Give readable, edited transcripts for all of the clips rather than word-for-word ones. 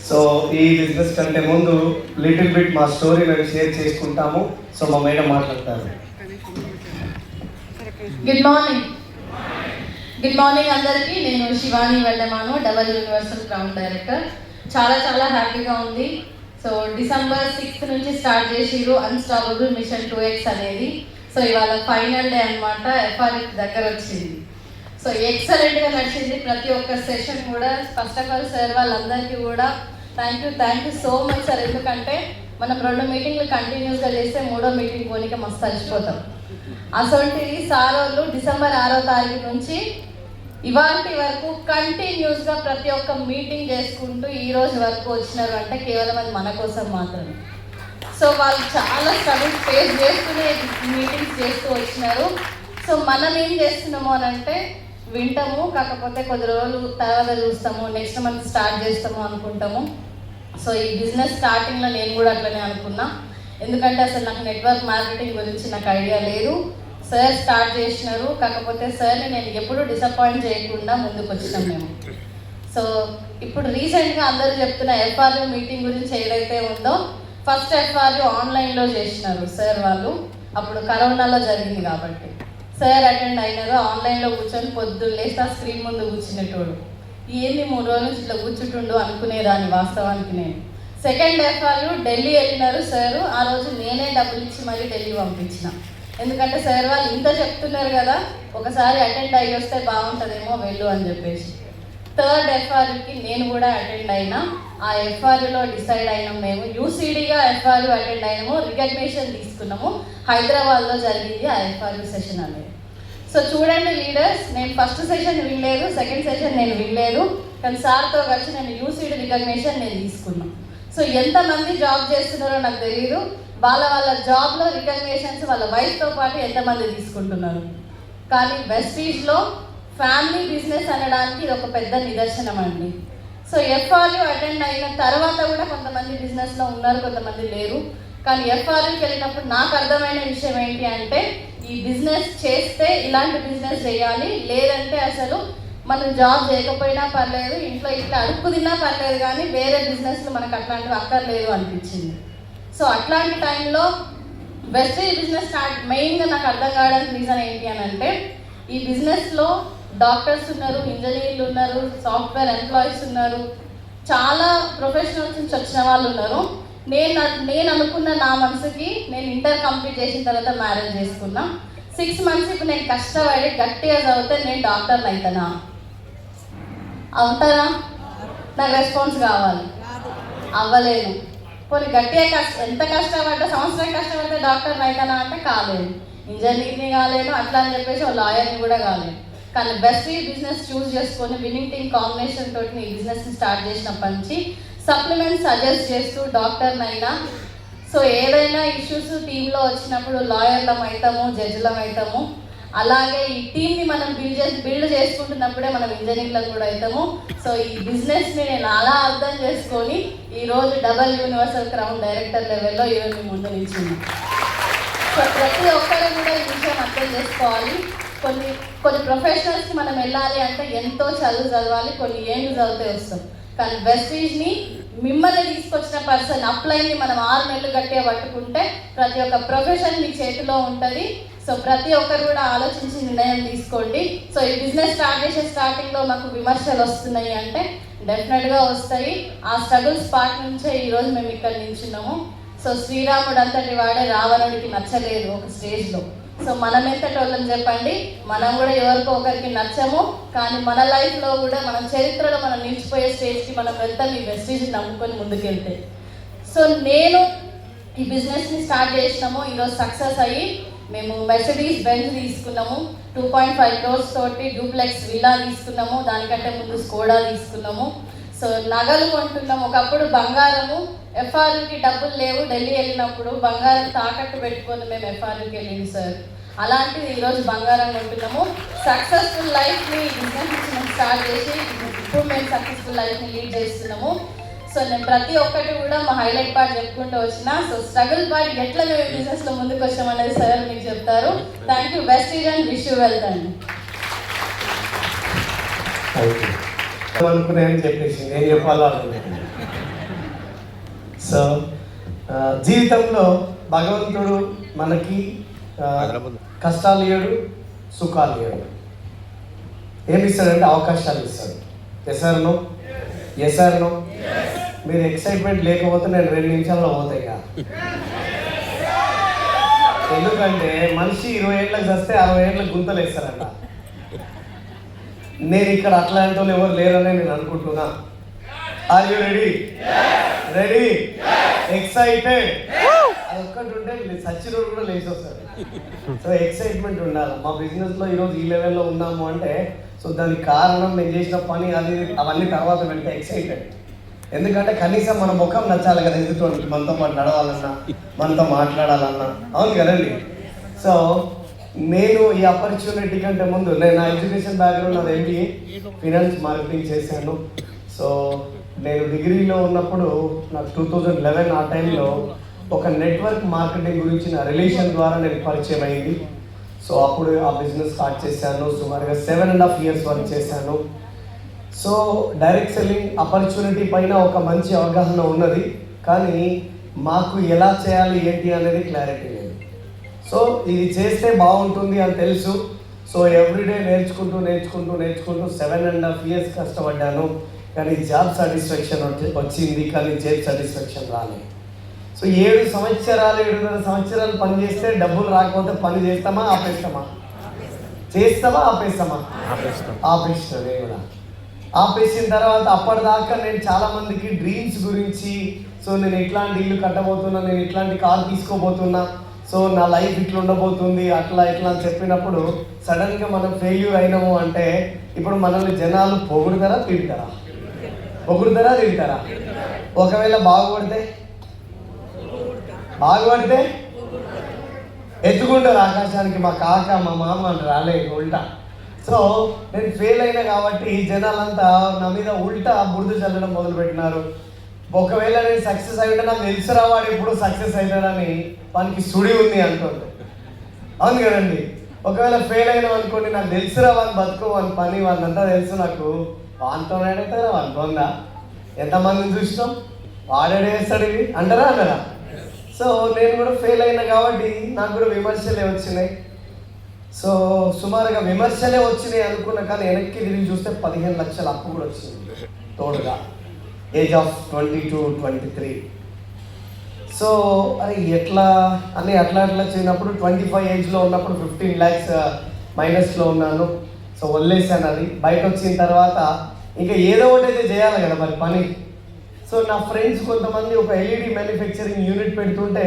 So ఈ business కంటే ముందు లిటిల్ బిట్ మా స్టోరీ మేము షేర్ చేసుకుంటాము. సో మా మేడం మాట్లాడతారు. గుడ్ మార్నింగ్ అందరికీ. నేను Shivani Vellamanu, double universal crown director. చాలా హ్యాపీగా ఉంది. సో December 6th నుంచి స్టార్ట్ చేసిరు అన్స్టాపబుల్ మిషన్ 2X అనేది. సో ఇవాళ ఫైనల్ డే అనమాట. FRF దగ్గర వచ్చింది. సో ఎక్సలెంట్గా నడిచింది ప్రతి ఒక్క సెషన్ కూడా. ఫస్ట్ ఆఫ్ ఆల్ సార్ వాళ్ళందరికీ కూడా thank you so much sir. ఎందుకంటే మనం 2 మీటింగ్లు కంటిన్యూస్గా చేస్తే 3వ మీటింగ్ పోనీకి మస్తు అలసిపోతాం. అసొంటిది సార్ వాళ్ళు December 6వ తారీఖు నుంచి ఇవాటి వరకు కంటిన్యూస్గా ప్రతి ఒక్క మీటింగ్ చేసుకుంటూ ఈ రోజు వరకు వచ్చినారు అంటే కేవలం అది మన కోసం మాత్రమే. సో వాళ్ళు చాలా స్ట్రగుల్స్ ఫేస్ చేస్తూనే మీటింగ్స్ చేస్తూ వచ్చినారు. సో మనం ఏం చేస్తున్నాము అని అంటే వింటాము, కాకపోతే కొద్ది రోజులు తర్వాత చూస్తాము, నెక్స్ట్ మంత్ స్టార్ట్ చేస్తాము అనుకుంటాము. సో ఈ బిజినెస్ స్టార్టింగ్లో నేను కూడా అట్లనే అనుకున్నా. ఎందుకంటే అసలు నాకు నెట్వర్క్ మార్కెటింగ్ గురించి నాకు ఐడియా లేదు. సార్ స్టార్ట్ చేసినారు, కాకపోతే సార్ని నేను ఎప్పుడూ డిసప్పాయింట్ చేయకుండా ముందుకు వచ్చినాం మేము. సో ఇప్పుడు రీసెంట్గా అందరూ చెప్తున్న FRU మీటింగ్ గురించి ఏదైతే ఉందో, ఫస్ట్ FRU ఆన్లైన్లో చేసినారు సార్ వాళ్ళు. అప్పుడు కరోనాలో జరిగింది కాబట్టి సార్ అటెండ్ అయినారు. ఆన్లైన్లో కూర్చొని పొద్దున్న లేస్తే ఆ స్క్రీన్ ముందు కూర్చునేటోడు. ఏంది 3 రోజుల నుంచి ఇట్లా కూర్చుంటుండు అనుకునేదాన్ని వాస్తవానికి నేను. సెకండ్ FRU ఢిల్లీ వెళ్ళినారు సార్. ఆ రోజు నేనే డబ్బులు ఇచ్చి మరీ ఢిల్లీ పంపించిన. ఎందుకంటే సార్ వాళ్ళు ఇంత చెప్తున్నారు కదా, ఒకసారి అటెండ్ అయ్యి వస్తే బాగుంటుందేమో వెళ్ళు అని చెప్పేసి. థర్డ్ FRUకి నేను కూడా అటెండ్ అయినా. ఆ FRUలో డిసైడ్ అయినాం మేము. UCDగా FRU అటెండ్ అయినాము, రికగ్నిషన్ తీసుకున్నాము. హైదరాబాద్లో జరిగింది ఆ FRU సెషన్ అనేది. సో చూడండి లీడర్స్, నేను ఫస్ట్ సెషన్ వినలేదు, సెకండ్ సెషన్ నేను వినలేదు, కానీ సార్తో కలిసి నేను UCD రికగ్నిషన్ నేను తీసుకున్నాను. సో ఎంతమంది జాబ్ చేస్తున్నారో నాకు తెలియదు. వాళ్ళ జాబ్లో రికగ్నిషన్స్ వాళ్ళ వైఫ్తో పాటు ఎంతమంది తీసుకుంటున్నారు. కానీ వెస్టీజ్లో ఫ్యామిలీ బిజినెస్ అనడానికి ఇది ఒక పెద్ద నిదర్శనం అండి. సో FRU అటెండ్ అయిన తర్వాత కూడా కొంతమంది బిజినెస్లో ఉన్నారు, కొంతమంది లేరు. కానీ FRUకి వెళ్ళినప్పుడు నాకు అర్థమైన విషయం ఏంటి అంటే, ఈ బిజినెస్ చేస్తే ఇలాంటి బిజినెస్ చేయాలి, లేదంటే అసలు మనం జాబ్ చేయకపోయినా పర్లేదు, ఇంట్లో ఇట్లా అడుక్కు తిన్నా పర్లేదు, కానీ వేరే బిజినెస్లు మనకు అట్లాంటివి అక్కర్లేదు అనిపించింది. సో అట్లాంటి టైంలో వెస్టేజ్ బిజినెస్ స్టార్ట్ మెయిన్గా నాకు అర్థం కావడానికి రీజన్ ఏంటి అని అంటే, ఈ బిజినెస్లో డాక్టర్స్ ఉన్నారు, ఇంజనీర్లు ఉన్నారు, సాఫ్ట్వేర్ ఎంప్లాయీస్ ఉన్నారు, చాలా ప్రొఫెషనల్స్ నుంచి వచ్చిన వాళ్ళు ఉన్నారు. నేను అనుకున్న నా మనసుకి, నేను ఇంటర్ కంప్లీట్ చేసిన తర్వాత మ్యారేజ్ చేసుకున్నా. 6 months ఇప్పుడు నేను కష్టపడి గట్టిగా చదివితే నేను డాక్టర్ని అవుతానా? అవుతారా? నాకు రెస్పాన్స్ కావాలి. అవ్వలేను. కొన్ని గట్టిగా ఎంత కష్టపడ్డా, సంవత్సరం కష్టపడితే డాక్టర్ని అవుతానా అంటే కాలేను. ఇంజనీర్ని కాలేను, అట్లా అని చెప్పేసి ఒక లాయర్ని కూడా కాలేను. కానీ బెస్ట్ బిజినెస్ చూస్ చేసుకొని విన్నింగ్ టీమ్ కాంబినేషన్ తోటి ఈ బిజినెస్ని స్టార్ట్ చేసినప్పటి నుంచి సప్లిమెంట్స్ సజెస్ట్ చేస్తూ డాక్టర్ని అయినా. సో ఏదైనా ఇష్యూస్ టీంలో వచ్చినప్పుడు లాయర్లం అవుతాము, జడ్జిలం అవుతాము. అలాగే ఈ టీంని మనం బిల్డ్ చేసుకుంటున్నప్పుడే మనం ఇంజనీర్లకు కూడా అవుతాము. సో ఈ బిజినెస్ని నేను అలా అర్థం చేసుకొని ఈరోజు డబల్ యూనివర్సల్ క్రౌన్ డైరెక్టర్ లెవెల్లో ఈరోజు ముందు నిల్చున్నాను. సో ప్రతి ఒక్కరు కూడా ఈ విషయం అర్థం చేసుకోవాలి. కొన్ని ప్రొఫెషనల్స్కి మనం వెళ్ళాలి అంటే ఎంతో చదవాలి, కొన్ని ఏళ్ళు చదివితే వస్తాం. కానీ వెస్టీజ్ని మిమ్మల్ని తీసుకొచ్చిన పర్సన్ అప్లైన్ని మనం 6 నెలలు గట్టిగా పట్టుకుంటే ప్రతి ఒక్క ప్రొఫెషన్ మీ చేతిలో ఉంటుంది. సో ప్రతి ఒక్కరు కూడా ఆలోచించి నిర్ణయం తీసుకోండి. సో ఈ బిజినెస్ స్టార్ట్ చేసే స్టార్టింగ్లో మాకు విమర్శలు వస్తున్నాయి అంటే డెఫినెట్గా వస్తాయి. ఆ స్ట్రగుల్స్ పార్ట్ నుంచే ఈరోజు మేము ఇక్కడ నిల్చున్నాము. సో శ్రీరాముడు అంతటి వాడే రావణుడికి నచ్చలేదు ఒక స్టేజ్లో. సో మనం ఎంతటి వాళ్ళని చెప్పండి, మనం కూడా ఎవరికో ఒకరికి నచ్చము. కానీ మన లైఫ్లో కూడా మన చరిత్రలో మనం నిలిచిపోయే స్టేజ్కి మనం వెళ్తాం ఈ వెస్టీజ్ నమ్ముకొని ముందుకెళ్తే. సో నేను ఈ బిజినెస్ని స్టార్ట్ చేసినాము. ఈరోజు సక్సెస్ అయ్యి మేము మెర్సిడీస్ బెంజ్ తీసుకున్నాము, 2.5 crores తోటి డూప్లెక్స్ విల్లా తీసుకున్నాము, దానికంటే ముందు స్కోడా తీసుకున్నాము. సో నగలు కొంటున్నాము. ఒకప్పుడు బంగారము, FRUకి డబ్బులు లేవు, ఢిల్లీ వెళ్ళినప్పుడు బంగారం తాకట్టు పెట్టుకొని మేము FRUకి వెళ్ళింది సార్. అలాంటిది ఈరోజు బంగారం కొంటున్నాము. సక్సెస్ఫుల్ లైఫ్ని బిజినెస్ స్టార్ట్ చేసి ఇప్పుడు మేము సక్సెస్ఫుల్ లైఫ్ని లీడ్ చేస్తున్నాము. సో నేను ప్రతి ఒక్కటి కూడా మా హైలైట్ పార్ట్ చెప్పుకుంటూ వచ్చిన. సో స్ట్రగుల్ పార్ట్ ఎట్లా మేము బిజినెస్లో ముందుకు వచ్చామనేది సార్ మీకు చెప్తారు. Thank you. Vestige and wish you wealth అండి. అనుకున్నాయని చెప్పేసి నేను చెప్పాలి. సో జీవితంలో భగవంతుడు మనకి కష్టాలు ఇయ్యడు, సుఖాలు ఇయ్యడు. ఏమి ఇస్తాడంటే అవకాశాలు ఇస్తాడు. ఎసార్నో ఎసార్నో మీరు ఎక్సైట్మెంట్ లేకపోతే నేను 2 నిమిషాల్లో పోతాయి కదా. ఎందుకంటే మనిషి 20 ఏళ్ళకి వస్తే 60 ఏళ్ళకి గుంతలు వేస్తారంట. నేను ఇక్కడ అట్లాంటి వాళ్ళు ఎవరు లేరని నేను అనుకుంటున్నా. Are you ready? Ready? Excited? అది ఒక్కటి ఉంటే సచ్చినోడు కూడా లేచి వస్తారు. సో ఎక్సైట్మెంట్ ఉండాలి. మా బిజినెస్లో ఈరోజు ఈ లెవెల్లో ఉన్నాము అంటే సో దానికి కారణం నేను చేసిన పని అది అవన్నీ తర్వాత వెళ్తే ఎక్సైటెడ్. ఎందుకంటే కనీసం మన ముఖం నచ్చాలి కదా ఎదుటి మనతో పాటు నడవాలన్నా, మనతో మాట్లాడాలన్నా. అవును కదండి. సో నేను ఈ ఆపర్చునిటీ కంటే ముందు నా ఎడ్యుకేషన్ బ్యాక్గ్రౌండ్ నాది MBA ఫినాన్స్ మార్కెటింగ్ చేశాను. సో నేను డిగ్రీలో ఉన్నప్పుడు నాకు 2011 ఆ టైంలో ఒక నెట్వర్క్ మార్కెటింగ్ గురించి నా రిలేషన్ ద్వారా నేను పరిచయం అయింది. సో అప్పుడు ఆ బిజినెస్ స్టార్ట్ చేశాను. సుమారుగా 7.5 years వర్క్ చేశాను. సో డైరెక్ట్ సెల్లింగ్ ఆపర్చునిటీ పైన ఒక మంచి అవగాహన ఉన్నది, కానీ మాకు ఎలా చేయాలి ఏంటి అనేది క్లారిటీ లేదు. సో ఇది చేస్తే బాగుంటుంది అని తెలుసు. సో ఎవ్రీడే నేర్చుకుంటూ 7.5 years కష్టపడ్డాను, కానీ జాబ్ సాటిస్ఫాక్షన్ వచ్చింది, కానీ జాబ్ సాటిస్ఫాక్షన్ రాలేదు. సో 7 సంవత్సరాలు 7.5 సంవత్సరాలు పని చేస్తే డబ్బులు రాకపోతే పని చేస్తామా ఆపేస్తామా? చేస్తామా ఆపేస్తామా? ఆపేస్తాను నేను కూడా. ఆపేసిన తర్వాత అప్పటిదాకా నేను చాలా మందికి డ్రీమ్స్ గురించి, సో నేను ఇట్లాంటి ఇల్లు కట్టబోతున్నా, నేను ఇట్లాంటి కార్ తీసుకోబోతున్నా, సో నా లైఫ్ ఇట్లా ఉండబోతుంది, అట్లా ఇట్లా అని చెప్పినప్పుడు సడన్గా మనం ఫెయిల్యూర్ అయినాము అంటే ఇప్పుడు మనల్ని జనాలు పొగుడుతారా తిడతారా? పొగుడుతారా తిడతారా? ఒకవేళ బాగుపడితే ఎత్తుకుంటారు ఆకాశానికి. మా కాక మా మామ అని రాలేదు ఉల్టా. సో నేను ఫెయిల్ అయినా కాబట్టి జనాలంతా నా మీద ఉల్టా బురద చల్లడం మొదలుపెట్టినారు. ఒకవేళ నేను సక్సెస్ అయ్యింటే నాకు తెలుసురా వాడు ఎప్పుడు సక్సెస్ అవుతాడని వానికి సుడి ఉంది అంటుంది. అవును కదండి. ఒకవేళ ఫెయిల్ అయినా అనుకోండి, నాకు తెలుసురా వాని బతుకు వాని పని వాళ్ళంతా తెలుసు, నాకు వానితో అడుగుతారా వానికి ఉందా, ఎంతమందిని చూసినాం, వాడేస్తాడు ఇవి అంటారా అన్నారా? సో నేను కూడా ఫెయిల్ అయినా కాబట్టి నాకు కూడా విమర్శలే వచ్చినాయి. సో సుమారుగా విమర్శలే వచ్చినాయి అనుకున్నా, కానీ వెనక్కి తిరిగి చూస్తే 15 లక్షల అప్పు కూడా వచ్చింది తోడుగా, ఏజ్ ఆఫ్ 22-23. సో అరే ఎట్లా అని అట్లా చేయనప్పుడు 25 ఏజ్లో ఉన్నప్పుడు 15 lakhs మైనస్లో ఉన్నాను. సో వదిలేసాను అది. బయట వచ్చిన తర్వాత ఇంకా ఏదో ఒకటి అయితే చేయాలి కదా మరి పని. సో నా ఫ్రెండ్స్ కొంతమంది ఒక LED మ్యానుఫ్యాక్చరింగ్ యూనిట్ పెడుతుంటే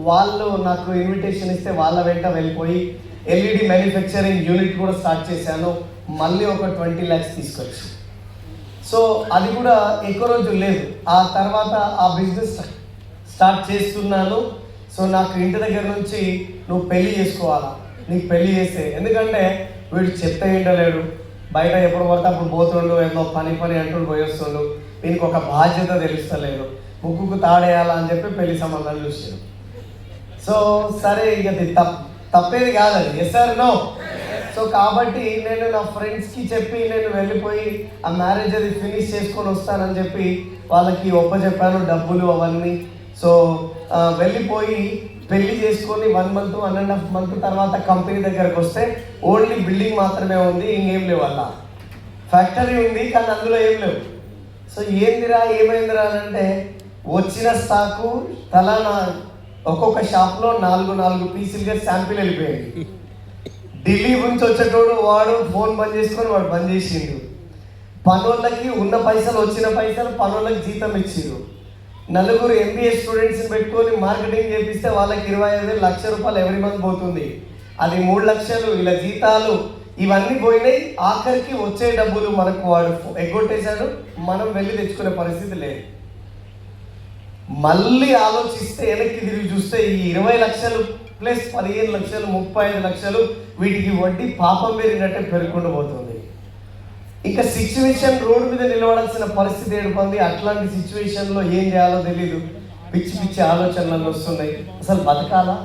వాళ్ళు నాకు ఇన్విటేషన్ ఇస్తే వాళ్ళ వెంట వెళ్ళిపోయి LED మ్యానుఫ్యాక్చరింగ్ యూనిట్ కూడా స్టార్ట్ చేశాను. మళ్ళీ ఒక 20 lakhs తీసుకొచ్చి, సో అది కూడా ఎక్కువ రోజులు లేదు. ఆ తర్వాత ఆ బిజినెస్ స్టార్ట్ చేస్తున్నాను. సో నాకు ఇంటి దగ్గర నుంచి నువ్వు పెళ్లి చేసుకోవాలా, నీకు పెళ్లి చేస్తే, ఎందుకంటే వీడు చెప్తే వింటలేడు, బయట ఎప్పుడు పడితే అప్పుడు పోతుండు, ఏమో పని అంటూ పోయేస్తుండు, దీనికి ఒక బాధ్యత తెలుస్తలేదు, ముక్కుకు తాడేయాలా అని చెప్పి పెళ్లి సంబంధాలు చూసాను. సో సరే ఇక తప్పేది కాదండి, ఎస్ ఆర్ నో? సో కాబట్టి నేను నా ఫ్రెండ్స్కి చెప్పి నేను వెళ్ళిపోయి ఆ మ్యారేజ్ అది ఫినిష్ చేసుకొని వస్తానని చెప్పి వాళ్ళకి చెప్పాను, డబ్బులు అవన్నీ. సో వెళ్ళిపోయి పెళ్లి చేసుకొని 1 month 1.5 month తర్వాత కంపెనీ దగ్గరకు వస్తే ఓన్లీ బిల్డింగ్ మాత్రమే ఉంది, ఇంకేం లేవు. అలా ఫ్యాక్టరీ ఉంది కానీ అందులో ఏం లేవు. సో ఏందిరా ఏమైందిరా అని అంటే వచ్చిన స్టాకు ఒక్కొక్క షాప్లో 4 పీసులుగా శాంపిల్ వెళ్ళిపోయింది. ఢిల్లీ నుంచి వచ్చేటోడు వాడు ఫోన్ బంద్ చేసుకొని వాడు బంద్ చేసిండు. పనోళ్ళకి ఉన్న పైసలు, వచ్చిన పైసలు పనోళ్ళకి జీతం ఇచ్చిండు. 4 MBA స్టూడెంట్స్ని పెట్టుకొని మార్కెటింగ్ చేపిస్తే వాళ్ళకి 25 లక్ష రూపాయలు ఎవరి మంత్ పోతుంది. అది 3 లక్షలు ఇలా జీతాలు ఇవన్నీ పోయినాయి. ఆఖరికి వచ్చే డబ్బులు మనకు వాడు ఎగ్గొట్టేశాడు, మనం వెళ్ళి తెచ్చుకునే పరిస్థితి లేదు. మళ్ళీ ఆలోచిస్తే వెనక్కి తిరిగి చూస్తే ఈ 20 లక్షలు ప్లస్ 15 లక్షలు 35 లక్షలు వీటికి వడ్డీ పాపం పెరిగినట్టే పెరుగుకుంటూ పోతుంది. ఇక సిచ్యువేషన్ రోడ్డు మీద నిలబడాల్సిన పరిస్థితి ఏడుకుంది. అట్లాంటి సిచ్యువేషన్లో ఏం చేయాలో తెలీదు, పిచ్చి ఆలోచనలు వస్తున్నాయి. అసలు బతకాలా?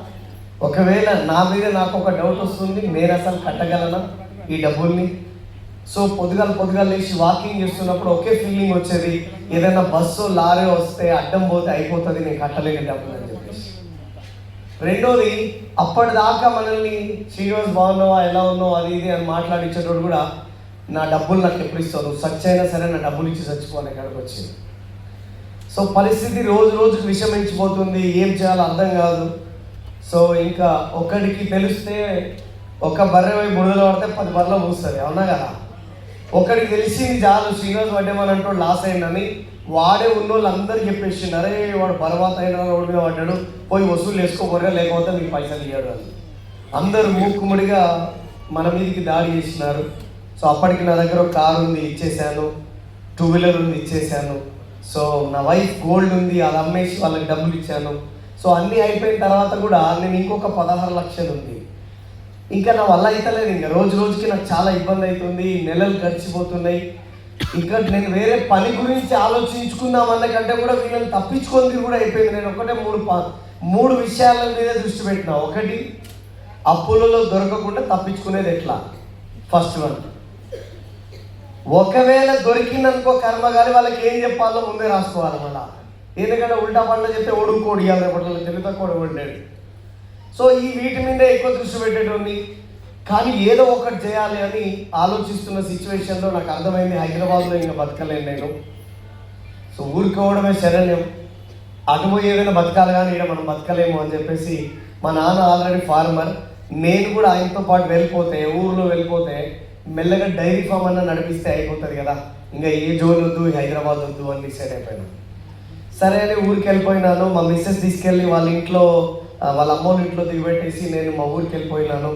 ఒకవేళ నా మీద నాకు ఒక డౌట్ వస్తుంది, నేను అసలు కట్టగలనా ఈ డబ్బుల్ని? సో పొద్దుగాల లేచి వాకింగ్ చేస్తున్నప్పుడు ఒకే ఫీలింగ్ వచ్చేది, ఏదైనా బస్సు లారీ వస్తే అడ్డం పోతే అయిపోతుంది, నేను కట్టలేని డబ్బులు అని చెప్పేసి. రెండోది, అప్పటిదాకా మనల్ని శ్రీనివాస్ బాగున్నావా, ఎలా ఉన్నావు, అది ఇది అని మాట్లాడించేటోడు కూడా నా డబ్బులు నాకు ఎప్పుడు ఇస్తావు, నువ్వు సచ్చైనా సరే నా డబ్బులు ఇచ్చి చచ్చిపోవాలి ఎక్కడికి వచ్చింది. సో పరిస్థితి రోజు రోజుకు విషమించిపోతుంది, ఏం చేయాలో అర్థం కాదు. సో ఇంకా ఒకడికి తెలిస్తే ఒక బర్రె పోయి బురదలో పడితే 10 బర్రెలు పూస్తుంది, అవునా కదా. ఒకడికి తెలిసింది చాలు, శ్రీనివాస్ పడ్డామని అంటూ లాస్ అయిందని వాడే ఉన్నోళ్ళు అందరికీ చెప్పేసిండు, అరే వాడు బర్వాత అయినా రోడ్డు మీద పడ్డాడు, పోయి వసూలు వేసుకోపోరా లేకపోతే మీకు పైసలు ఇయ్యాడు అని. అందరూ మూకుముడిగా మన మీదకి దాడి చేసినారు. సో అప్పటికి నా దగ్గర ఒక కారు ఉంది, ఇచ్చేసాను. 2 వీలర్ ఉంది, ఇచ్చేసాను. సో నా వైఫ్ గోల్డ్ ఉంది, అది అమ్మేసి వాళ్ళకి డబ్బులు ఇచ్చాను. సో అన్నీ అయిపోయిన తర్వాత కూడా నేను ఇంకొక 16 లక్షలు ఉంది, ఇంకా నా వల్ల అవుతలేదు. ఇంకా రోజు రోజుకి నాకు చాలా ఇబ్బంది అవుతుంది, నెలలు గడిచిపోతున్నాయి. ఇంకా నేను వేరే పని గురించి ఆలోచించుకుందామన్న కంటే కూడా వీళ్ళని తప్పించుకొని కూడా అయిపోయింది. నేను ఒకటే 3 విషయాల మీద దృష్టి పెట్టినా. ఒకటి, అప్పులలో దొరకకుండా తప్పించుకునేది ఎట్లా. ఫస్ట్ వన్, ఒకవేళ దొరికిందనుకో కర్మ కానీ వాళ్ళకి ఏం చెప్పాలో ముందే రాసుకోవాలి మళ్ళా. ఎందుకంటే ఉల్టా పనులు చెప్తే ఓడుకోడు, ఇవాళ రేపట్లో తెలుగుతో కూడా ఓడినాడు. సో ఈ వీటి మీదే ఎక్కువ దృష్టి పెట్టేటోని, కానీ ఏదో ఒకటి చేయాలి అని ఆలోచిస్తున్న సిచ్యువేషన్లో నాకు అర్థమైంది, హైదరాబాద్లో ఇంకా బతకలేను నేను. సో ఊరుకోవడమే శరణ్యం, అటుపోయి ఏదైనా బతకాలి కానీ ఇక్కడ మనం బతకలేము అని చెప్పేసి, మా నాన్న ఆల్రెడీ ఫార్మర్, నేను కూడా ఆయనతో పాటు వెళ్ళిపోతే, ఊర్లో వెళ్ళిపోతే మెల్లగా డైరీ ఫామ్ అన్న నడిపిస్తే అయిపోతుంది కదా, ఇంకా ఏ జోన్ వద్దు, హైదరాబాద్ వద్దు అని డిసైడ్ అయిపోయినా. సరే అని ఊరికి వెళ్ళిపోయినాను. మా మిస్సెస్ తీసుకెళ్ళి వాళ్ళ ఇంట్లో, వాళ్ళ అమ్మోళ్ళ ఇంట్లో దిగబెట్టేసి నేను మా ఊరికి వెళ్ళిపోయినాను.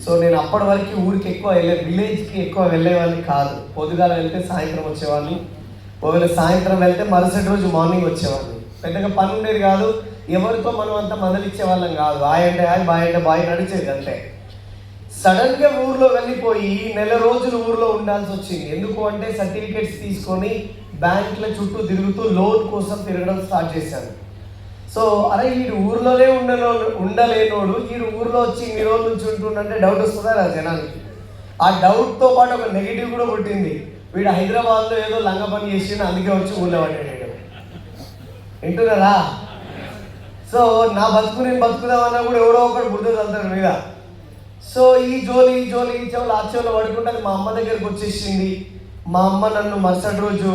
సో నేను అప్పటి వరకు ఊరికి ఎక్కువ విలేజ్కి ఎక్కువ వెళ్ళేవాడిని కాదు. పొద్దుగాల వెళ్తే సాయంత్రం వచ్చేవాడిని, ఒకవేళ సాయంత్రం వెళ్తే మరుసటి రోజు మార్నింగ్ వచ్చేవాడిని. పెద్దగా పని ఉండేది కాదు, ఎవరితో మనం అంతా మొదలిచ్చే వాళ్ళం కాదు. హాయ్ అంటే హాయ్, బాయ్ అంటే బాయ్ నడిచేది అంతే. సడన్గా ఊర్లో వెళ్ళిపోయి నెల రోజులు ఊర్లో ఉండాల్సి వచ్చింది. ఎందుకు అంటే సర్టిఫికేట్స్ తీసుకొని బ్యాంకుల చుట్టూ తిరుగుతూ లోన్ కోసం తిరగడం స్టార్ట్ చేశాను. సో అరే వీడు ఊర్లోనే ఉండలేనోడు వీడు ఊర్లో వచ్చి ఇన్ని రోజుల నుంచి ఉంటుండంటే డౌట్ వస్తుందా నా జనానికి. ఆ డౌట్తో పాటు ఒక నెగిటివ్ కూడా పుట్టింది, వీడు హైదరాబాద్లో ఏదో లంగ పని చేసి అందుకే వచ్చి ఊళ్ళో పడ్డాడు వింటున్నారా. సో నా బతుకు నేను బతుకుదామన్నా కూడా ఎవడో ఒకటి బుద్ధి చల్లుతాడు మీద. సో ఈ జోలి చెవులు ఆ చెవులు పడుకుంటే అది మా అమ్మ దగ్గరికి వచ్చేసింది. మా అమ్మ నన్ను మరుసటి రోజు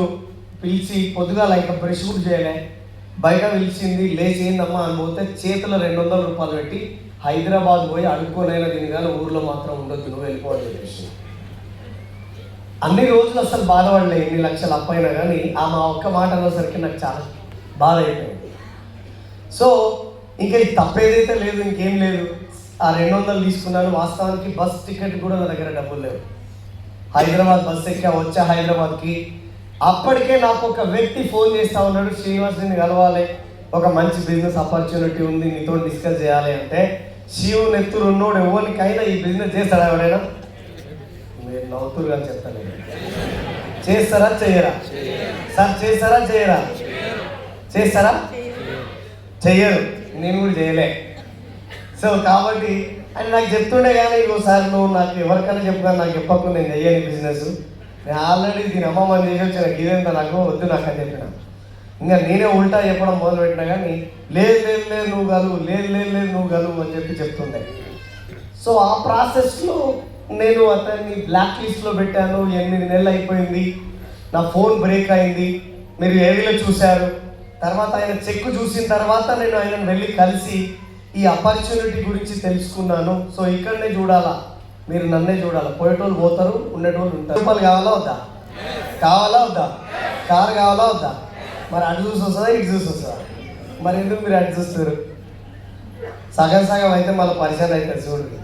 పిలిచి, పొద్దుగాల ఇంకా బ్రష్ కూడా చేయలే, బయట పిలిచింది. లేచి ఏందమ్మా అని పోతే చేతిలో 200 రూపాయలు పెట్టి హైదరాబాద్ పోయి అడుక్కోనైనా దీని కానీ ఊర్లో మాత్రం ఉండొద్దు, నువ్వు వెళ్ళిపోవాలి చెప్పేసి. అన్ని రోజులు అసలు బాధపడలే, ఎన్ని లక్షలు అప్పైనా కానీ ఆమె ఒక్క మాట అనేసరికి నాకు చాలా బాధ అయిపోయింది. సో ఇంకా ఇది తప్పేదైతే లేదు, ఇంకేం లేదు. ఆ 200 తీసుకున్నాను. వాస్తవానికి బస్ టికెట్ కూడా నా దగ్గర డబ్బులు లేవు. హైదరాబాద్ బస్ ఎక్కా, వచ్చా హైదరాబాద్కి. అప్పటికే నాకు ఒక వ్యక్తి ఫోన్ చేస్తూ ఉన్నాడు, శ్రీనివాస్ నిన్ను కలవాలి, ఒక మంచి బిజినెస్ ఆపర్చునిటీ ఉంది, నీతో డిస్కస్ చేయాలి అంటే. శివు నెత్తురు ఉన్నోడు ఎవరికైనా ఈ బిజినెస్ చేస్తాడా ఎవరైనా? మీరు నవ్వుతురుగా చెప్తాను. చేస్తారా చెయ్యరా? సార్ చేస్తారా చెయ్యరా? చేస్తారా? చెయ్యరు, నేను కూడా చేయలే. సో కాబట్టి అని నాకు చెప్తుండే కానీ ఇంకోసారి నువ్వు నాకు ఎవరికైనా చెప్పుకొని నాకు చెప్పకుండా నేను చెయ్యని బిజినెస్, నేను ఆల్రెడీ దీని అమ్మమ్మని చేసి వచ్చాను, ఇదేంత నాకు వద్దు నాకు అని చెప్పిన. ఇంకా నేనే ఉల్టా చెప్పడం మొదలుపెట్టినా కానీ లేదు నువ్వు గలువు, లేదు నువ్వు గలువు అని చెప్తుండే. సో ఆ ప్రాసెస్లో నేను అతన్ని బ్లాక్ లిస్ట్లో పెట్టాను. 8 నెలలు అయిపోయింది, నా ఫోన్ బ్రేక్ అయింది, మీరు ఏవిలో చూశారు. తర్వాత ఆయన చెక్ చూసిన తర్వాత నేను ఆయనను వెళ్ళి కలిసి ఈ ఆపర్చునిటీ గురించి తెలుసుకున్నాను. సో ఇక్కడనే చూడాలా, మీరు నన్నే చూడాలా. పోయేటోళ్ళు పోతారు, ఉండేటోళ్ళు ఉంటారు. రూపాయలు కావాలా వద్దా? కావాలా వద్దా? కారు కావాలా వద్దా? మరి అటు చూసి వస్తుందా, ఇటు చూసి వస్తుందా? మరి ఎందుకు మీరు అటు చూస్తారు? సగం అయితే మళ్ళీ పరిచయం అవుతుంది. చూడండి,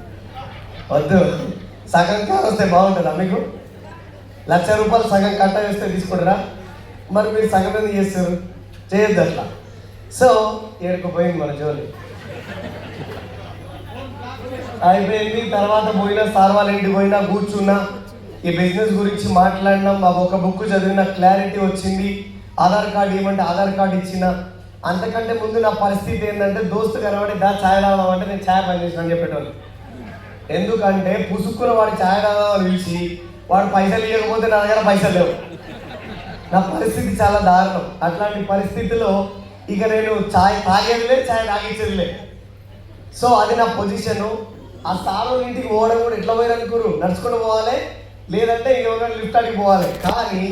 వద్దు. సగం కారు వస్తే బాగుంటుందా మీకు? 1,00,000 రూపాయలు సగం కట్ట వేస్తే తీసుకుంటారా? మరి మీరు సగం ఎందుకు చేస్తారు? చేయొద్దు అట్లా. సో ఏడుకుపోయింది మన జోలి, అయిపోయింది. తర్వాత పోయినా, సార్ వాళ్ళ ఇంటికి పోయినా, కూర్చున్నా, ఈ బిజినెస్ గురించి మాట్లాడినాం. మాకు ఒక బుక్ చదివిన క్లారిటీ వచ్చింది. ఆధార్ కార్డు ఇవ్వమంటే ఆధార్ కార్డు ఇచ్చిన. అంతకంటే ముందు నా పరిస్థితి ఏంటంటే, దోస్తు కనబడి ఛాయ్ తాగదామంటే నేను ఛాయ్ పని చేసిన అని చెప్పేటోళ్ళు. ఎందుకంటే పుసుక్కున వాడి ఛాయ్ తాగదామని పిలిచి వాడు పైసలు ఇవ్వకపోతే నా దగ్గర పైసలు లేవు. నా పరిస్థితి చాలా దారుణం. అట్లాంటి పరిస్థితిలో ఇక నేను ఛాయ్ తాగేదిలే, ఛాయ్ తాగించేదిలే. సో అది నా పొజిషను. ఆ సార్ ఇంటికి పోవడం కూడా ఎట్లా పోయారనుకోరు, నడుచుకుంటూ పోవాలి, లేదంటే ఇంకెవరైనా లిఫ్ట్ అడిగి పోవాలి. కానీ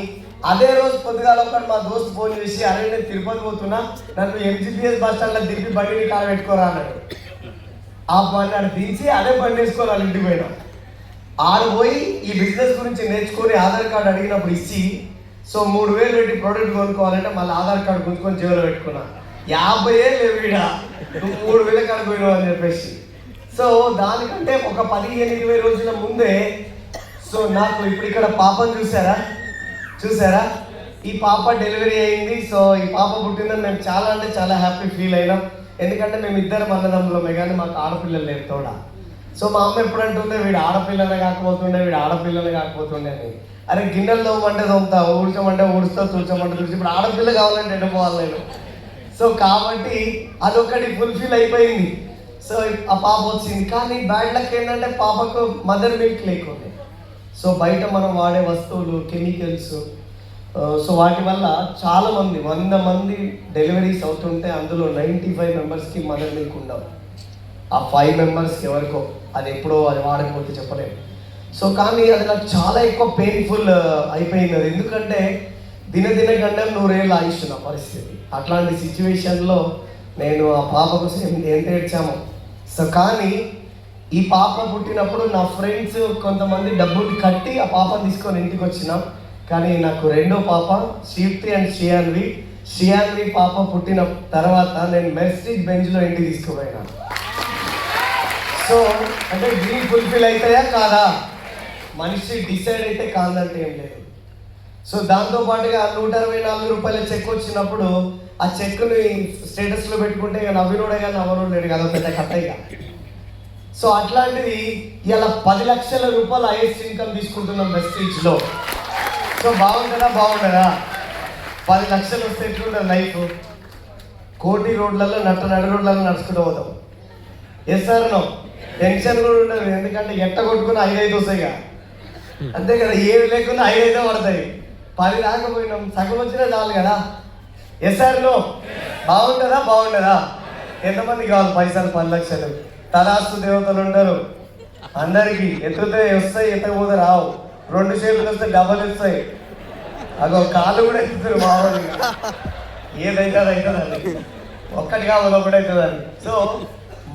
అదే రోజు పొద్దుగాల ఒకటి మా దోస్తు ఫోన్ చేసి, అరే నేను తిరుపతి పోతున్నా, నన్ను ఎంజీపీఎస్ బస్ స్టాండ్లో దింపి బండిని కాడ పెట్టుకోరా అన్నాడు. ఆ బండి ఆడ దించి అదే బండి వేసుకొని వాళ్ళ ఇంటికి పోయినా. ఆడు పోయి ఈ బిజినెస్ గురించి నేర్చుకొని ఆధార్ కార్డు అడిగినప్పుడు ఇచ్చి, సో 3,000 పెట్టి ప్రోడక్ట్ కొనుక్కోవాలంటే మళ్ళీ ఆధార్ కార్డు కొనుక్కొని జేబులో పెట్టుకున్నా. 50 లేవు ఈడ, నువ్వు 3,000 కాడికి పోయినావు అని చెప్పేసి. సో దానికంటే ఒక 15-20 రోజుల ముందే సో నాకు ఇప్పుడు ఇక్కడ పాపను చూసారా ఈ పాప డెలివరీ అయింది. సో ఈ పాప పుట్టిందని మేము చాలా అంటే చాలా హ్యాపీ ఫీల్ అయినాం. ఎందుకంటే మేము ఇద్దరం అన్నదమ్ములమే, కానీ మాకు ఆడపిల్లలు లేరు తోడా. సో మా అమ్మ ఎప్పుడు అంటుండే, వీడు ఆడపిల్లనే కాకపోతుండే అని. అరే గిన్నెలు తోమంటే తోముతా, ఊడ్చమంటే ఊడుస్తా, తుడిచమంటే తుడిచి, ఇప్పుడు ఆడపిల్ల కావాలంటే ఎడపోవాలి నేను. సో కాబట్టి అదొకటి ఫుల్ఫిల్ అయిపోయింది. సో ఆ పాప వచ్చింది. కానీ బ్యాడ్ లక్ ఏంటంటే పాపకు మదర్ మిల్క్ లేకుంది. సో బయట మనం వాడే వస్తువులు, కెమికల్స్, సో వాటి వల్ల చాలామంది 100 మంది డెలివరీస్ అవుతుంటే అందులో 95 మెంబర్స్కి మదర్ మిల్క్ ఉండవు. ఆ 5 మెంబర్స్కి ఎవరికో, అది ఎప్పుడో అది వాడకపోతే చెప్పలేము. సో కానీ అది నాకు చాలా ఎక్కువ పెయిన్ఫుల్ అయిపోయింది అది. ఎందుకంటే దినదిన గండం 100 ఏళ్ళు ఆయుష్ నా పరిస్థితి. అట్లాంటి సిచ్యువేషన్లో నేను ఆ పాప కోసం ఎంత ఏడ్చామో. సో కానీ ఈ పాప పుట్టినప్పుడు నా ఫ్రెండ్స్ కొంతమంది డబ్బులు కట్టి ఆ పాపను తీసుకొని ఇంటికి వచ్చినాం. కానీ నాకు రెండో పాప శీప్తి అండ్ షియాన్వి పాప పుట్టిన తర్వాత నేను మెర్సిడీస్ బెంజ్లో ఇంటికి తీసుకుపోయినా. సో అంటే డ్రీమ్ ఫుల్ఫిల్ అవుతాయా కాదా, మనిషి డిసైడ్ అయితే కాదంటే ఏం లేదు. సో దాంతోపాటుగా 164 రూపాయల చెక్ వచ్చినప్పుడు ఆ చెక్ని స్టేటస్లో పెట్టుకుంటే ఇక నవ్వినోడే కానీ నవ్వనోడు లేడు కదా, పెద్ద కట్టయిగా. సో అట్లాంటిది ఇలా 10 లక్షల రూపాయలు హైయెస్ట్ ఇన్కమ్ తీసుకుంటున్నాం మెర్సిడీస్లో. సో బాగుంటుందా 10 లక్షలు వస్తే ఎట్లుంటుంది లైఫ్. కోటి రోడ్లలో నడి రోడ్లలో నడుచుకుంటూ పోతాం. సార్ నో టెన్షన్ కూడా ఉండదు, ఎందుకంటే ఎట్ట కొట్టుకుని 5 వస్తాయిగా, అంతే కదా. ఏమి లేకుండా 5 పడతాయి. 10 రాకపోయినాం, సగం వచ్చినా చాలు కదా. సార్ నో బాగుంటుందా ఎంతమంది కావాలి పైసలు? 10 లక్షలు. తలాస్తు దేవతలు ఉంటారు అందరికీ. ఎత్తుతే వస్తాయి, ఎత్తకపోతే రావు. 2 షేపులు వస్తే డబల్ వస్తాయి. అదో కాళ్ళు కూడా ఎత్తుతారు మామూలు. ఏదైతే అది అవుతుందండి, ఒక్కటి కావాలి ఒకటి అవుతుందండి. సో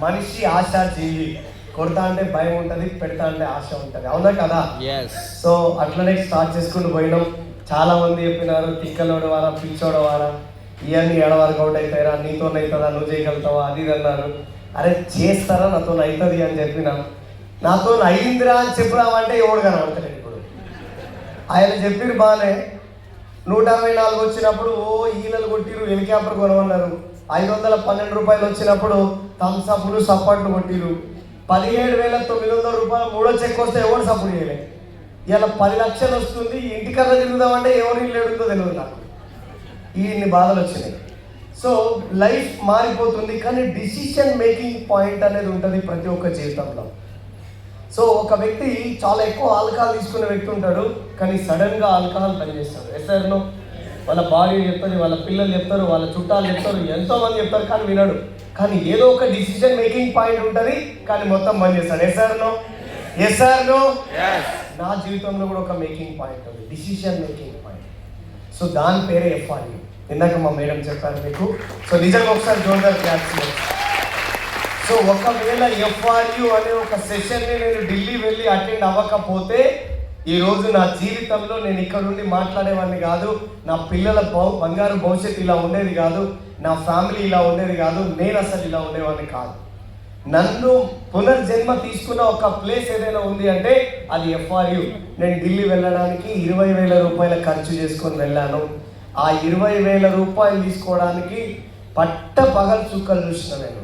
మనిషి ఆశాజీవి. కొడతా అంటే భయం ఉంటుంది, పెడతా అంటే ఆశ ఉంటుంది, అవునా కదా? సో అట్లనే స్టార్ట్ చేసుకుంటూ పోయినాం. చాలా మంది చెప్పినారు తిక్కలోడు వారా, పిచ్చోడు వారా, ఇవన్నీ ఏడవరకు అవుట్ అవుతాయిరా, నీతో అవుతుందా, నువ్వు చేయగలుగుతావా, అది ఇది అన్నారు. అరే చేస్తారా, నాతో అవుతుంది అని చెప్పిన. నాతో అయిందిరా అని చెప్పురామంటే ఎవడు కనబడతలేదు. ఇప్పుడు ఆయన చెప్పిరు బాగానే. 164 వచ్చినప్పుడు ఈలలు కొట్టిరు, హెలికాప్టర్ కొనమన్నారు. 512 రూపాయలు వచ్చినప్పుడు థమ్సప్లు సపోర్ట్లు కొట్టిరు. 17,900 రూపాయలు 3వ చెక్ వస్తే ఎవరు సపోర్ట్ చేయలేదు. ఇలా 10 లక్షలు వస్తుంది, ఇంటికన్నా తిరుగుదామంటే ఎవరు ఇల్లు ఏడుందో తెలియదు నాకు. ఇన్ని బాధలు వచ్చినాయి. సో లైఫ్ మారిపోతుంది, కానీ డిసిషన్ మేకింగ్ పాయింట్ అనేది ఉంటుంది ప్రతి ఒక్క జీవితంలో. సో ఒక వ్యక్తి చాలా ఎక్కువ ఆల్కహాల్ తీసుకునే వ్యక్తి ఉంటాడు, కానీ సడన్గా ఆల్కహాల్ పనిచేస్తాడు. ఎస్ఆర్నో వాళ్ళ భార్య చెప్తారు, వాళ్ళ పిల్లలు చెప్తారు, వాళ్ళ చుట్టాలు చెప్తారు, ఎంతోమంది చెప్తారు, కానీ వినడు. కానీ ఏదో ఒక డిసిషన్ మేకింగ్ పాయింట్ ఉంటుంది, కానీ మొత్తం బంద్ చేస్తాడు. ఎస్ఆర్నో నా జీవితంలో కూడా ఒక మేకింగ్ పాయింట్ ఉంది, డిసిషన్ మేకింగ్ పాయింట్. సో దాని పేరే ఎఫ్ఆర్యూ. ఇందాక మా మేడం చెప్పారు మీకు. సో నిజంగా ఒకసారి జోర్దార్ క్లాప్స్. సో ఒకవేళ ఎఫ్ఆర్యూ అనే ఒక సెషన్ని నేను ఢిల్లీ వెళ్ళి అటెండ్ అవ్వకపోతే ఈరోజు నా జీవితంలో నేను ఇక్కడ నుండి మాట్లాడేవాడిని కాదు, నా పిల్లల బంగారు భవిష్యత్తు ఇలా ఉండేది కాదు, నా ఫ్యామిలీ ఇలా ఉండేది కాదు, నేను అసలు ఇలా ఉండేవాడిని కాదు. నన్ను పునర్జన్మ తీసుకున్న ఒక ప్లేస్ ఏదైనా ఉంది అంటే అది ఎఫ్ఆర్యూ. నేను ఢిల్లీ వెళ్ళడానికి 20,000 రూపాయల ఖర్చు చేసుకొని వెళ్ళాను. ఆ 20,000 రూపాయలు తీసుకోవడానికి పట్ట పగలు చుక్కలు చూసిన నేను.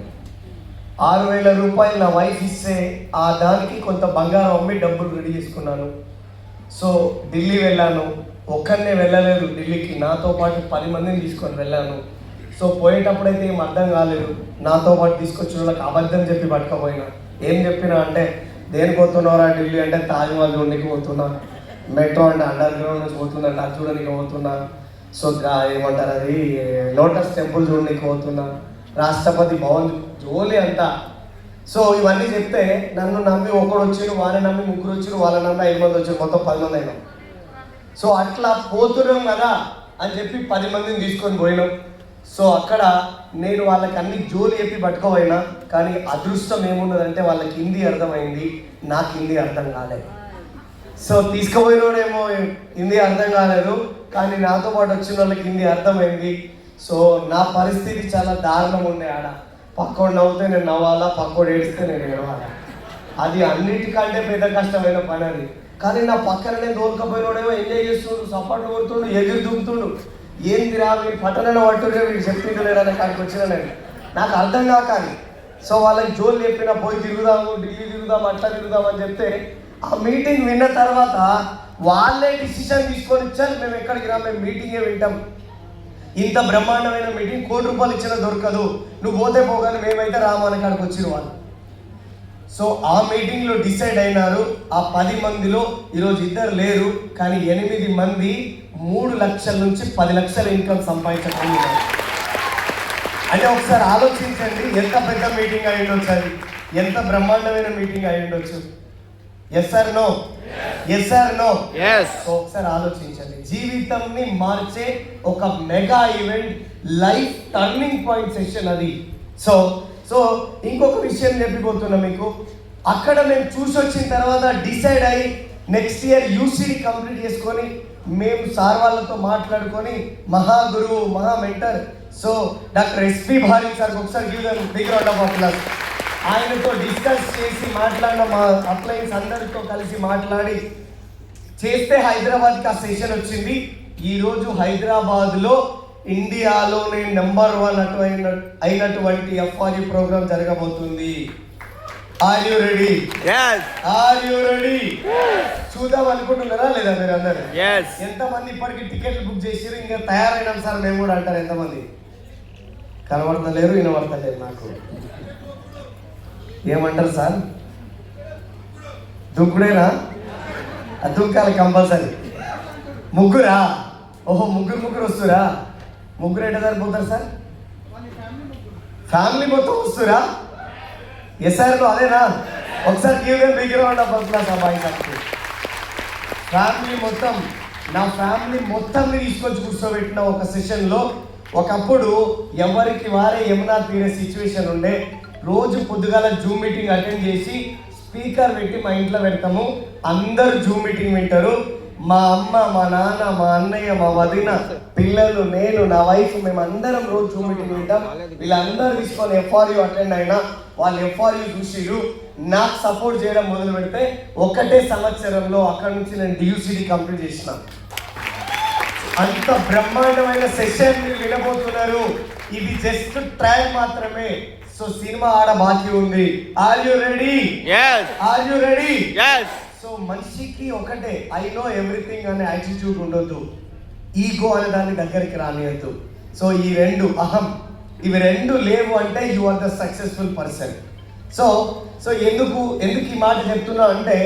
6,000 రూపాయలు నా వైఫ్ ఇస్తే ఆ దానికి కొంత బంగారం అమ్మి డబ్బులు రెడీ చేసుకున్నాను. సో ఢిల్లీ వెళ్ళాను. ఒక్కరినే వెళ్ళలేదు ఢిల్లీకి, నాతో పాటు 10 మందిని తీసుకొని వెళ్ళాను. సో పోయేటప్పుడు అయితే ఏం అర్థం కాలేదు. నాతో పాటు తీసుకొచ్చిన వాళ్ళకి అబద్ధం చెప్పి పట్టుకపోయినా. ఏం చెప్పినా అంటే దేనికి పోతున్నారా ఢిల్లీ అంటే తాజ్మహల్ చూడడానికి పోతున్నా. మెట్రో అంటే అండర్ గ్రౌండ్ నుంచి పోతున్నా, నాకు చూడడానికి పోతున్నా. సో ఏమంటారు అది లోటస్ టెంపుల్ చూడడానికి పోతున్నా, రాష్ట్రపతి భవన్ జోలి అంతా. సో ఇవన్నీ చెప్తే నన్ను నమ్మి ఒకడు వచ్చిరు, వాళ్ళని నమ్మి ముగ్గురు వచ్చిరు, వాళ్ళని నమ్మి 5 మంది వచ్చారు, మొత్తం 10 మంది అయినాం. సో అట్లా పోతున్నాం కదా అని చెప్పి 10 మందిని తీసుకొని పోయినాం. సో అక్కడ నేను వాళ్ళకి అన్ని జోలి చెప్పి పట్టుకోపోయినా, కానీ అదృష్టం ఏమున్నదంటే వాళ్ళకి హిందీ అర్థమైంది, నాకు హిందీ అర్థం కాలేదు. సో తీసుకుపోయినోడేమో హిందీ అర్థం కాలేదు, కానీ నాతో పాటు వచ్చిన వాళ్ళకి హిందీ అర్థమైంది. సో నా పరిస్థితి చాలా దారుణం ఉండే ఆడ. పక్కోడు నవ్వుతే నేను నవ్వాలా, పక్కోడు ఏడిస్తే నేను ఏడవాలా. అది అన్నిటికంటే పెద్ద కష్టమైన పని అది. కానీ నా పక్కననే దోలుకపోయినోడేమో ఎంజాయ్ చేస్తుండు, సపోర్ట్ కొడుతుండు, ఎగురు దూకుతుండు. ఏంది రా వీడు పట్టణంలో పట్టుండే వీడు చెప్పిండు లేడని కాడికి వచ్చిన నేను, నాకు అర్థం కాకాలి. సో వాళ్ళకి జోలు చెప్పిన పోయి తిరుగుదాము, ఢిల్లీ తిరుగుదాం, అట్లా తిరుగుదాం అని చెప్తే ఆ మీటింగ్ విన్న తర్వాత వాళ్ళే డిసిషన్ తీసుకొని ఇచ్చారు, మేము ఎక్కడికి రా, మేము మీటింగే వింటాం. ఇంత బ్రహ్మాండమైన మీటింగ్ ₹1 ఇచ్చినా దొరకదు, నువ్వు పోతే పోగానే మేమైతే రామాని కాడికి వచ్చిన వాళ్ళు. సో ఆ మీటింగ్లో డిసైడ్ అయినారు. ఆ 10 మందిలో ఈరోజు 2 లేరు, కానీ 8 మంది 3 లక్షల నుంచి 10 లక్షల ఇన్కమ్ సంపాదించగలిగారు. అంటే ఒకసారి ఆలోచించండి, ఎంత పెద్ద మీటింగ్ అయి ఉండొచ్చు, అది ఎంత బ్రహ్మాండమైన మీటింగ్ అయి ఉండొచ్చు. Yes or no? Yes or no? So ఒకసారి ఆలోచించండి, జీవితంని మార్చే ఒక mega event, life turning point session అది. సో సో ఇంకొక విషయం చెప్పిపోతున్నా మీకు. అక్కడ మేము చూసి వచ్చిన తర్వాత డిసైడ్ అయ్యి నెక్స్ట్ ఇయర్ యూసీడీ కంప్లీట్ చేసుకొని మేము సార్ వాళ్ళతో మాట్లాడుకొని మహాగురువు, మహా మెంటర్ సో డాక్టర్ ఎస్పి భారీ సార్కి ఒకసారి give them big round of applause. ఆయనతో డిస్కస్ చేసి మాట్లాడిన మా అప్లయన్స్ అందరితో కలిసి మాట్లాడి చేస్తే హైదరాబాద్కి ఆ సెషన్ వచ్చింది. ఈరోజు హైదరాబాద్లో ఇండియాలోనే నెంబర్ 1 అయినటువంటి ఎఫ్ఆర్యు ప్రోగ్రామ్ జరగబోతుంది. Are you ready? Are you ready? చూద్దాం అనుకుంటున్నారా లేదా మీరు అందరు? ఎంతమంది ఇప్పటికి టికెట్లు బుక్ చేసారు? ఇంకా తయారైనాం సార్ మేము కూడా అంటారు ఎంతమంది? కనబడతలేరు, వినబడతలేరు నాకు. ఏమంటారు సార్? దుంకుడేనా? దుంకాలి కంపల్సరీ. ముగ్గురా? ఓహో ముగ్గురు వస్తురా? ముగ్గురు ఎట్లా సరిపోతారు సార్? ఫ్యామిలీ మొత్తం వస్తురా? ఎస్ఆర్లో అదేనా? ఒకసారి give them big round of applause అబ్బాయి సార్కి. ఫ్యామిలీ మొత్తం, నా ఫ్యామిలీ మొత్తంని తీసుకొచ్చి కూర్చోబెట్టిన ఒక సెషన్లో. ఒకప్పుడు ఎవరికి వారే యమునా తీరే సిచ్యువేషన్ ఉండే. రోజు పొద్దుగాల జూమ్ మీటింగ్ అటెండ్ చేసి స్పీకర్ పెట్టి మా ఇంట్లో పెడతాము, అందరూ జూమ్ మీటింగ్ వింటారు. మా అమ్మ, మా నాన్న, మా అన్నయ్య, మా వదిన, పిల్లలు, నేను, నా వైఫ్, మేము అందరం రోజు జూమ్ మీటింగ్ వింటాం. వీళ్ళందరూ తీసుకొని ఎఫ్ఆర్యూ అటెండ్ అయినా వాళ్ళు ఎఫ్ఆర్యూ చూసిరు, నాకు సపోర్ట్ చేయడం మొదలు పెడితే 1 సంవత్సరంలో అక్కడ నుంచి నేను డియూసీడీ కంప్లీట్ చేసిన. అంత బ్రహ్మాండమైన సెషన్ మీరు వినబోతున్నారు. ఇది జస్ట్ ట్రయల్ మాత్రమే. సో సినిమా ఆడ బాకీ ఉంది. Are you ready? Are you ready? So మనిషికి ఒకటే, ఐ నో ఎవ్రీథింగ్ అనే యాటిట్యూడ్ ఉండొద్దు, ఈగో అనే దాన్ని దగ్గరికి రానియద్దు. సో ఈ 2 అహం, ఇవి 2 లేవు అంటే you are the successful person. So ఎందుకు ఈ మాట చెప్తున్నా అంటే,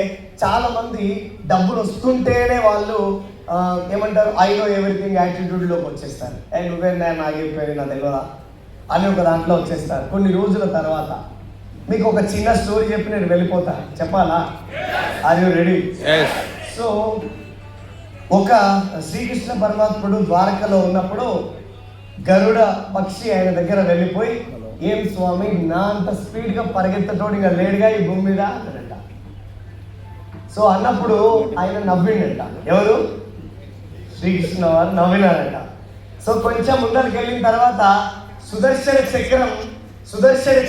చాలా మంది డబ్బులు వస్తుంటేనే వాళ్ళు ఏమంటారు, ఐ నో ఎవ్రీథింగ్ యాటిట్యూడ్లోకి వచ్చేస్తారు. నువ్వే నాగైపోయి నా తెలియదా అని ఒక దాంట్లో వచ్చేస్తారు. కొన్ని రోజుల తర్వాత మీకు ఒక చిన్న స్టోరీ చెప్పి నేను వెళ్ళిపోతా. చెప్పాలా? Are you ready? సో ఒక శ్రీకృష్ణ పరమాత్ముడు ద్వారకలో ఉన్నప్పుడు గరుడ పక్షి ఆయన దగ్గర వెళ్ళిపోయి, ఏం స్వామి నా అంత స్పీడ్గా పరిగెత్తటోడు ఇంకా లేడుగా ఈ భూమి మీద అన్నాడంట. సో అన్నప్పుడు ఆయన నవ్విండంట. ఎవరు? శ్రీకృష్ణ వారు నవ్వినారంట. సో కొంచెం ముందరికి వెళ్ళిన తర్వాత సుదర్శన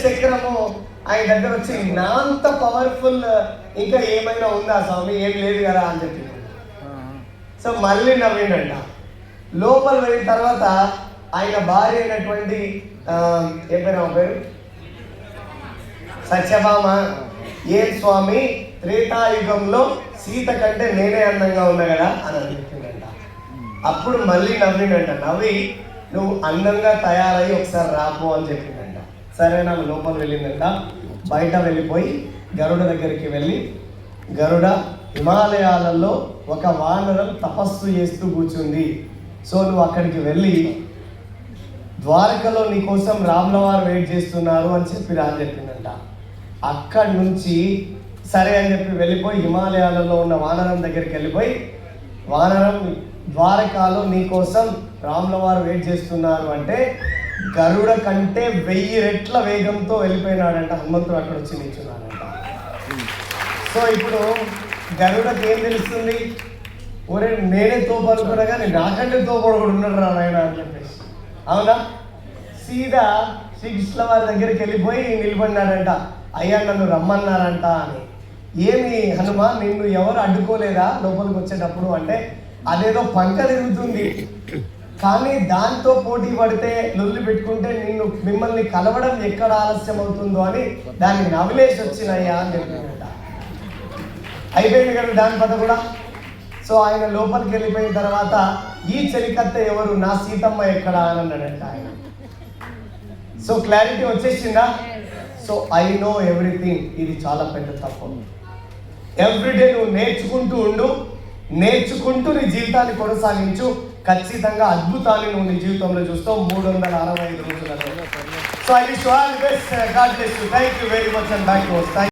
చక్రము ఆయన దగ్గర వచ్చి, నా అంత పవర్ఫుల్ ఇంకా ఏమైనా ఉందా స్వామి? ఏం లేదు కదా అని చెప్పి. సో మళ్ళీ నవ్విండంట. లోపల వెళ్ళిన తర్వాత ఆయన భార్య అయినటువంటి ఏం పేరు సత్యభామ, ఏం స్వామి త్రేతాయుగంలో సీత కంటే నేనే అందంగా ఉన్నా కదా అని చెప్పిందంట. అప్పుడు మళ్ళీ నవ్విండంట. నవ్వి, నువ్వు అందంగా తయారయ్యి ఒకసారి రాపో అని చెప్పిందంట. సరే నాకు లోపల వెళ్ళిందంట. బయట వెళ్ళిపోయి గరుడ దగ్గరికి వెళ్ళి, గరుడ హిమాలయాలలో ఒక వానరం తపస్సు చేస్తూ కూర్చుంది. సో నువ్వు అక్కడికి వెళ్ళి ద్వారకలో నీ కోసం రాముల వారు వెయిట్ చేస్తున్నారు అని చెప్పి రా అని చెప్పిందంట. అక్కడి నుంచి సరే అని చెప్పి వెళ్ళిపోయి హిమాలయాలలో ఉన్న వానరం దగ్గరికి వెళ్ళిపోయి, వానరం ద్వారకాలో నీ కోసం రాముల వారు వెయిట్ చేస్తున్నారు అంటే గరుడ కంటే 1000 రెట్ల వేగంతో వెళ్ళిపోయినాడంట. హనుమంతుడు అక్కడ వచ్చి నిల్చున్నాడంట. సో ఇప్పుడు గరుడకి ఏం తెలుస్తుంది? ఒరే నేనే తోపు అనుకున్నా కానీ నాకంటే తోపడు కూడా ఉన్నాడు రా నాయన అని చెప్పేసి, అవునా? సీదా శ్రీకృష్ణ వారి దగ్గరికి వెళ్ళిపోయి నిలబడినాడంట. అయ్యా నన్ను రమ్మన్నారంట అని. ఏమి హనుమ, నిన్ను ఎవరు అడ్డుకోలేదా లోపలికి వచ్చేటప్పుడు అంటే, అదేదో పంట తిరుగుతుంది కానీ దాంతో పోటీ పడితే లొల్లి పెట్టుకుంటే మిమ్మల్ని కలవడం ఎక్కడ ఆలస్యం అవుతుందో అని దాన్ని నవిలేసి వచ్చినయ్యా అని చెప్పిందట. అయిపోయింది కదా దాని పద కూడా. సో ఆయన లోపలికి వెళ్ళిపోయిన తర్వాత ఈ చెలికత్త ఎవరు, నా సీతమ్మ ఎక్కడ అని అన్నాడంట ఆయన. సో క్లారిటీ వచ్చేసిందా? So I know everything. ఇది చాలా పెద్ద తప్పు. ఎవ్రీడే నువ్వు నేర్చుకుంటూ ఉండు, నేర్చుకుంటూ నీ జీవితాన్ని కొనసాగించు. ఖచ్చితంగా అద్భుతాన్ని నువ్వు నీ జీవితంలో చూస్తావు 365 రోజులలో. So I wish you all the best. God bless you. Thank you very much and back to us.